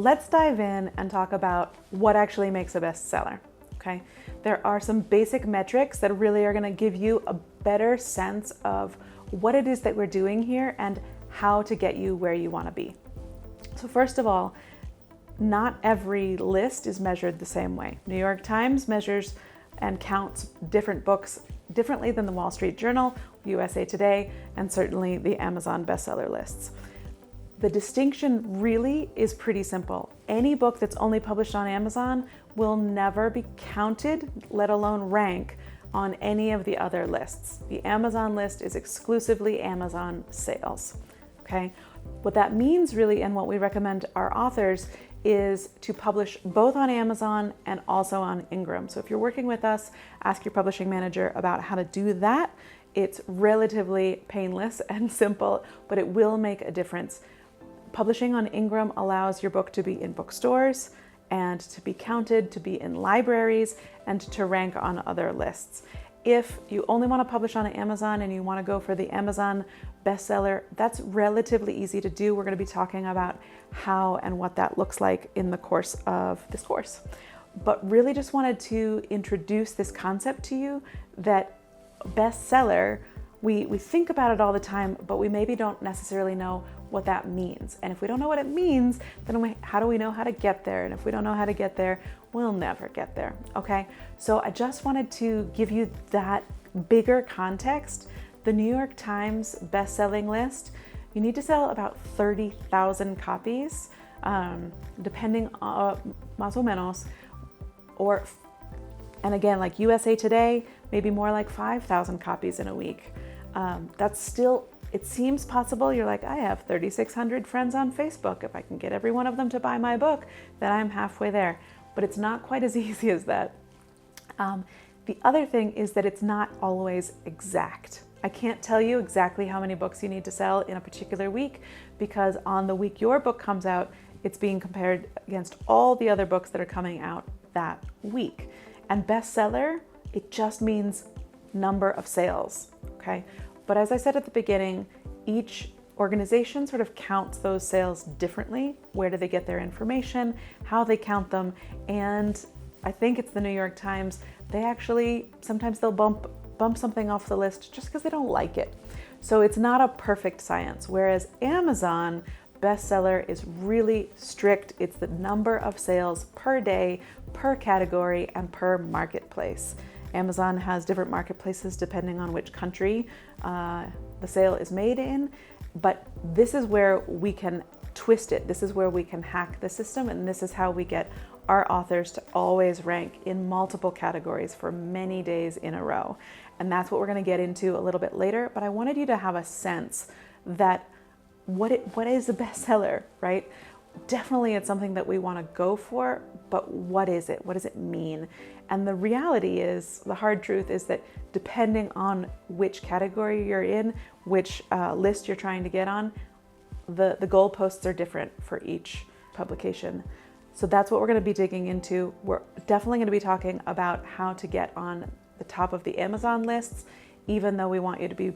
let's dive in and talk about what actually makes a bestseller, okay? There are some basic metrics that really are gonna give you a better sense of what it is that we're doing here and how to get you where you wanna be. So first of all, not every list is measured the same way. New York Times measures and counts different books differently than the Wall Street Journal, USA Today, and certainly the Amazon bestseller lists. The distinction really is pretty simple. Any book that's only published on Amazon will never be counted, let alone rank, on any of the other lists. The Amazon list is exclusively Amazon sales, okay? What that means really, and what we recommend our authors, is to publish both on Amazon and also on Ingram. So if you're working with us, ask your publishing manager about how to do that. It's relatively painless and simple, but it will make a difference. Publishing on Ingram allows your book to be in bookstores and to be counted, to be in libraries, and to rank on other lists. If you only want to publish on Amazon and you want to go for the Amazon bestseller, that's relatively easy to do. We're going to be talking about how and what that looks like in the course of this course. But really just wanted to introduce this concept to you that bestseller, we think about it all the time, but we maybe don't necessarily know what that means. And if we don't know what it means, then how do we know how to get there? And if we don't know how to get there, we'll never get there, okay? So I just wanted to give you that bigger context. The New York Times best-selling list, you need to sell about 30,000 copies, depending on más o menos, and again, like USA Today, maybe more like 5,000 copies in a week. That's still, it seems possible. You're like, I have 3,600 friends on Facebook. If I can get every one of them to buy my book, then I'm halfway there. But it's not quite as easy as that. The other thing is that it's not always exact. I can't tell you exactly how many books you need to sell in a particular week, because on the week your book comes out, it's being compared against all the other books that are coming out that week. And bestseller, it just means number of sales, okay? But as I said at the beginning, each organization sort of counts those sales differently. Where do they get their information, how they count them, and I think it's the New York Times, they actually, sometimes they'll bump something off the list just because they don't like it. So it's not a perfect science, whereas Amazon bestseller is really strict. It's the number of sales per day, per category, and per marketplace. Amazon has different marketplaces depending on which country the sale is made in, but this is where we can twist it. This is where we can hack the system, and this is how we get our authors to always rank in multiple categories for many days in a row. And that's what we're going to get into a little bit later, but I wanted you to have a sense that what is a bestseller, right? Definitely it's something that we want to go for, but what is it? What does it mean? And the reality is, the hard truth is that depending on which category you're in, which list you're trying to get on, the goalposts are different for each publication. So that's what we're going to be digging into. We're definitely going to be talking about how to get on the top of the Amazon lists, even though we want you to be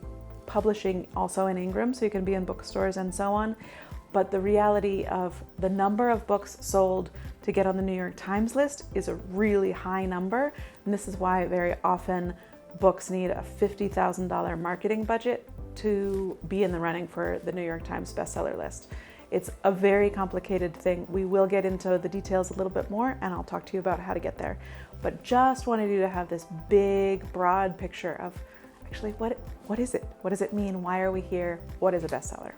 publishing also in Ingram so you can be in bookstores and so on. But the reality of the number of books sold to get on the New York Times list is a really high number. And this is why very often books need a $50,000 marketing budget to be in the running for the New York Times bestseller list. It's a very complicated thing. We will get into the details a little bit more, and I'll talk to you about how to get there. But just wanted you to have this big, broad picture of actually what is it? What does it mean? Why are we here? What is a bestseller?